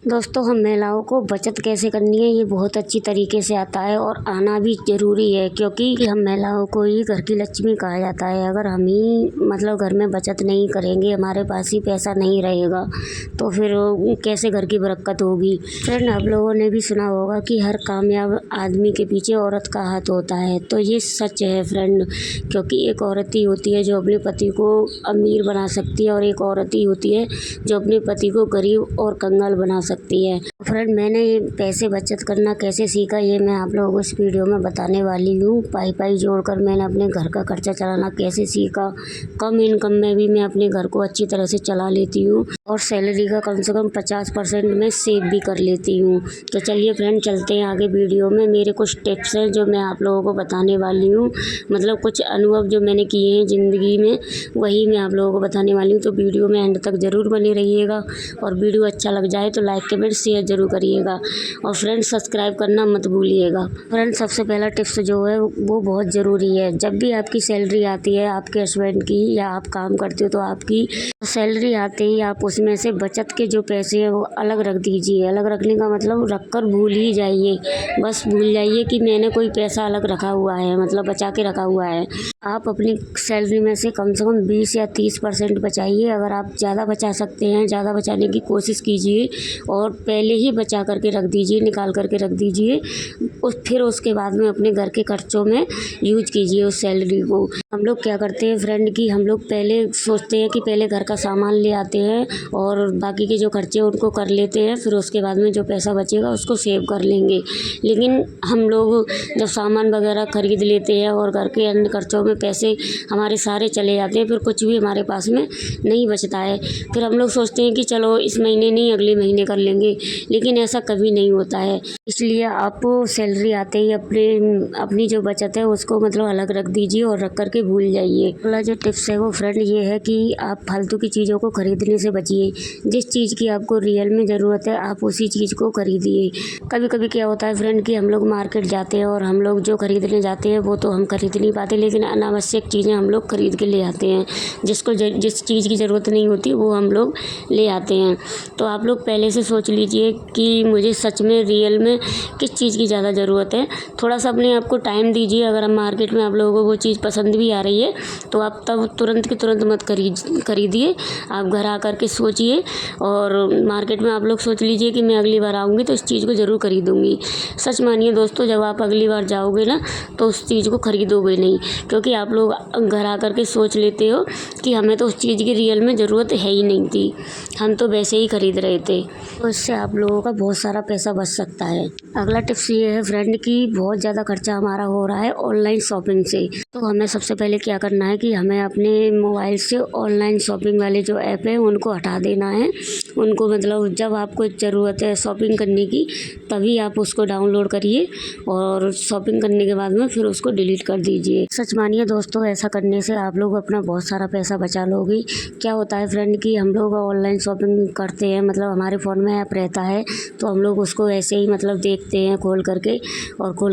दोस्तों, हम महिलाओं को बचत कैसे करनी है ये बहुत अच्छी तरीके से आता है और आना भी ज़रूरी है, क्योंकि हम महिलाओं को ही घर की लक्ष्मी कहा जाता है। अगर हम ही मतलब घर में बचत नहीं करेंगे, हमारे पास ही पैसा नहीं रहेगा, तो फिर कैसे घर की बरकत होगी। फ्रेंड, आप लोगों ने भी सुना होगा कि हर कामयाब आदमी के पीछे औरत का हाथ होता है, तो ये सच है फ्रेंड। क्योंकि एक औरत ही होती है जो अपने पति को अमीर बना सकती है और एक औरत ही होती है जो अपने पति को गरीब और कंगाल बना सकती है। फ्रेंड, मैंने ये पैसे बचत करना कैसे सीखा ये मैं आप लोगों को इस वीडियो में बताने वाली हूँ। पाई पाई जोड़कर मैंने अपने घर का खर्चा चलाना कैसे सीखा। कम इनकम में भी मैं अपने घर को अच्छी तरह से चला लेती हूँ और सैलरी का कम से कम 50% मैं सेव भी कर लेती हूँ। तो चलिए फ्रेंड, चलते हैं आगे वीडियो में। मेरे कुछ टिप्स हैं जो मैं आप लोगों को बताने वाली हूँ, मतलब कुछ अनुभव जो मैंने किए हैं ज़िंदगी में, वही मैं आप लोगों को बताने वाली हूँ। तो वीडियो में एंड तक ज़रूर बने रहिएगा और वीडियो अच्छा लग जाए तो लाइक कमेंट शेयर ज़रूर करिएगा और फ्रेंड सब्सक्राइब करना मत भूलिएगा। फ्रेंड, सबसे पहला टिप्स जो है वो बहुत ज़रूरी है। जब भी आपकी सैलरी आती है आपके हस्बैंड की या आप काम करते हो, तो आपकी सैलरी आते ही आप उसमें से बचत के जो पैसे हैं वो अलग रख दीजिए। अलग रखने का मतलब रख कर भूल ही जाइए, बस भूल जाइए कि मैंने कोई पैसा अलग रखा हुआ है, मतलब बचा के रखा हुआ है। आप अपनी सैलरी में से कम 20 या 30% बचाइए। अगर आप ज़्यादा बचा सकते हैं, ज़्यादा बचाने की कोशिश कीजिए और पहले ही बचा करके रख दीजिए, निकाल करके रख दीजिए। फिर उसके बाद में अपने घर के खर्चों में यूज कीजिए उस सैलरी को। हम लोग क्या करते हैं फ्रेंड कि हम लोग पहले सोचते हैं कि पहले घर का सामान ले आते हैं और बाकी के जो खर्चे उनको कर लेते हैं, फिर उसके बाद में जो पैसा बचेगा उसको सेव कर लेंगे। लेकिन हम लोग जब सामान वगैरह खरीद लेते हैं और घर के अन्य खर्चों में पैसे हमारे सारे चले जाते हैं, फिर कुछ भी हमारे पास में नहीं बचता है। फिर हम लोग सोचते हैं कि चलो इस महीने नहीं अगले महीने कर लेंगे, लेकिन ऐसा कभी नहीं होता है। इसलिए आप सैलरी आते ही अपनी जो बचत है उसको मतलब अलग रख दीजिए और रख करके भूल जाइए। अगला जो टिप्स है वो फ्रेंड ये है कि आप फालतू की चीज़ों को खरीदने से बचिए। जिस चीज़ की आपको रियल में ज़रूरत है आप उसी चीज़ को खरीदिए। कभी कभी क्या होता है फ्रेंड कि हम लोग मार्केट जाते हैं और हम लोग जो खरीदने जाते हैं वो तो हम खरीद नहीं पाते, लेकिन अनावश्यक चीज़ें हम लोग खरीद के ले आते हैं। जिस चीज़ की ज़रूरत नहीं होती वो हम लोग ले आते हैं। तो आप लोग पहले से सोच लीजिए कि मुझे सच में रियल में किस चीज़ की ज़्यादा ज़रूरत है। थोड़ा सा अपने आप को टाइम दीजिए। अगर हम मार्केट में आप लोगों को वो चीज़ पसंद भी आ रही है तो आप तब तुरंत की तुरंत मत खरीदिए। आप घर आ कर के सोचिए और मार्केट में आप लोग सोच लीजिए कि मैं अगली बार आऊँगी तो इस चीज़ को ज़रूर खरीदूँगी। सच मानिए दोस्तों, जब आप अगली बार जाओगे ना तो उस चीज़ को खरीदोगे नहीं, क्योंकि आप लोग घर आ कर के सोच लेते हो कि हमें तो उस चीज़ की रियल में ज़रूरत है ही नहीं थी, हम तो वैसे ही खरीद रहे थे। तो इससे आप लोगों का बहुत सारा पैसा बच सकता है। अगला टिप्स ये है फ्रेंड कि बहुत ज़्यादा खर्चा हमारा हो रहा है ऑनलाइन शॉपिंग से। तो हमें सबसे पहले क्या करना है कि हमें अपने मोबाइल से ऑनलाइन शॉपिंग वाले जो ऐप है उनको हटा देना है। उनको मतलब जब आपको ज़रूरत है शॉपिंग करने की तभी आप उसको डाउनलोड करिए और शॉपिंग करने के बाद में फिर उसको डिलीट कर दीजिए। सच मानिए दोस्तों, ऐसा करने से आप लोग अपना बहुत सारा पैसा बचा लोगे। क्या होता है फ्रेंड कि हम लोग ऑनलाइन शॉपिंग करते हैं, मतलब हमारे फ़ोन में ऐप रहता है तो हम लोग उसको ऐसे ही मतलब देखते हैं खोल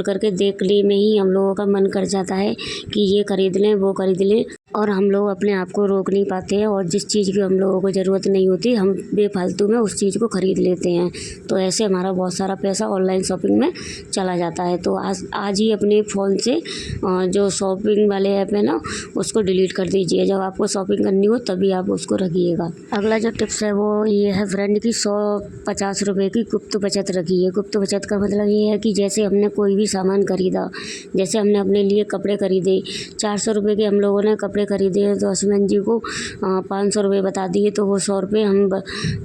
करके देखने में ही हम लोगों का मन कर जाता है कि ये खरीद लें वो खरीद लें, और हम लोग अपने आप को रोक नहीं पाते हैं और जिस चीज़ की हम लोगों को ज़रूरत नहीं होती हम बेफालतू में उस चीज़ को ख़रीद लेते हैं। तो ऐसे हमारा बहुत सारा पैसा ऑनलाइन शॉपिंग में चला जाता है। तो आज ही अपने फ़ोन से जो शॉपिंग वाले ऐप है ना उसको डिलीट कर दीजिए। जब आपको शॉपिंग करनी हो तभी आप उसको रखिएगा। अगला जो टिप्स है वो ये है फ्रेंड कि 150 रुपये की गुप्त बचत रखिए। गुप्त बचत का मतलब ये है कि जैसे हमने कोई भी सामान खरीदा, जैसे हमने अपने लिए कपड़े खरीदे, 400 रुपये के हम लोगों ने कपड़े खरीदे हैं तो हस्बैंड जी को 500 रुपये बता दिए, तो वो 100 रुपये हम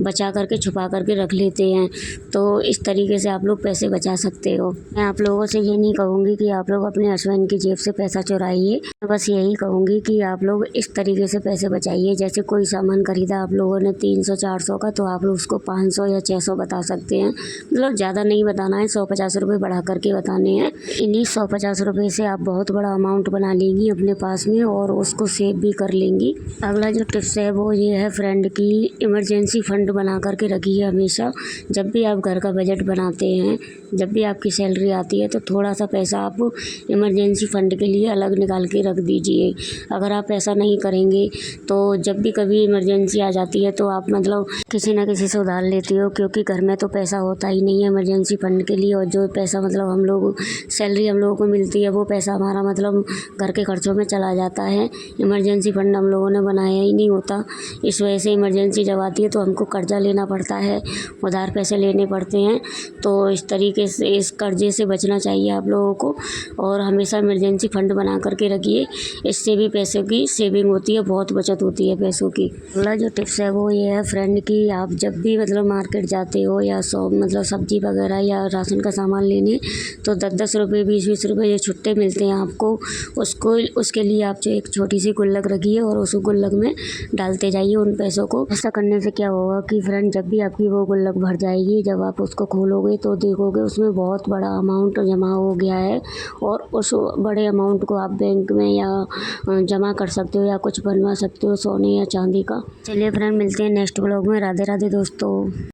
बचा करके छुपा करके रख लेते हैं। तो इस तरीके से आप लोग पैसे बचा सकते हो। मैं आप लोगों से ये नहीं कहूँगी कि आप लोग अपने हस्बैंड की जेब से पैसा चुराइए, बस यही कहूँगी कि आप लोग इस तरीके से पैसे बचाइए। जैसे कोई सामान खरीदा आप लोगों ने 300-400 का, तो आप लोग उसको 500 या 600 बता सकते हैं। मतलब ज़्यादा नहीं बताना है, 150 रुपये बढ़ा करके बताने हैं। इन्हीं 150 रुपये से आप बहुत बड़ा अमाउंट बना लेंगी अपने पास में और उसको सेव भी कर लेंगी। अगला जो टिप्स है वो ये है फ्रेंड की इमरजेंसी फंड बना करके रखिए हमेशा। जब भी आप घर का बजट बनाते हैं, जब भी आपकी सैलरी आती है तो थोड़ा सा पैसा आप इमरजेंसी फंड के लिए अलग निकाल के रख दीजिए। अगर आप ऐसा नहीं करेंगे तो जब भी कभी इमरजेंसी आ जाती है तो आप मतलब किसी न किसी से उधार लेते हो, क्योंकि घर में तो पैसा होता ही नहीं है इमरजेंसी फंड के लिए। और जो पैसा मतलब हम लोग सैलरी हम लोगों को मिलती है वो पैसा हमारा मतलब घर के खर्चों में चला जाता है। इमरजेंसी फंड हम लोगों ने बनाया ही नहीं होता। इस वजह से इमरजेंसी जब आती है तो हमको कर्जा लेना पड़ता है, उधार पैसे लेने पड़ते हैं। तो इस तरीके से इस कर्जे से बचना चाहिए आप लोगों को और हमेशा इमरजेंसी फंड बना करके रखिए। इससे भी पैसों की सेविंग होती है, बहुत बचत होती है पैसों की। अगला जो टिप्स है वो ये है फ्रेंड की आप जब भी मतलब मार्केट जाते हो या मतलब सब्जी वगैरह या राशन का सामान लेने, तो 10-10 रुपये 20-20 रुपये जो छुट्टे मिलते हैं आपको, उसके लिए आप जो एक छोटी सी गुल्लक रखिए और उस गुल्लक में डालते जाइए उन पैसों को। ऐसा करने से क्या होगा कि फ्रेंड जब भी आपकी वो गुल्लक भर जाएगी, जब आप उसको खोलोगे तो देखोगे उसमें बहुत बड़ा अमाउंट जमा हो गया है और उस बड़े अमाउंट को आप बैंक में या जमा कर सकते हो या कुछ बनवा सकते हो सोने या चांदी का। चलिए फ्रेंड, मिलते हैं नेक्स्ट ब्लॉग में। राधे राधे दोस्तों।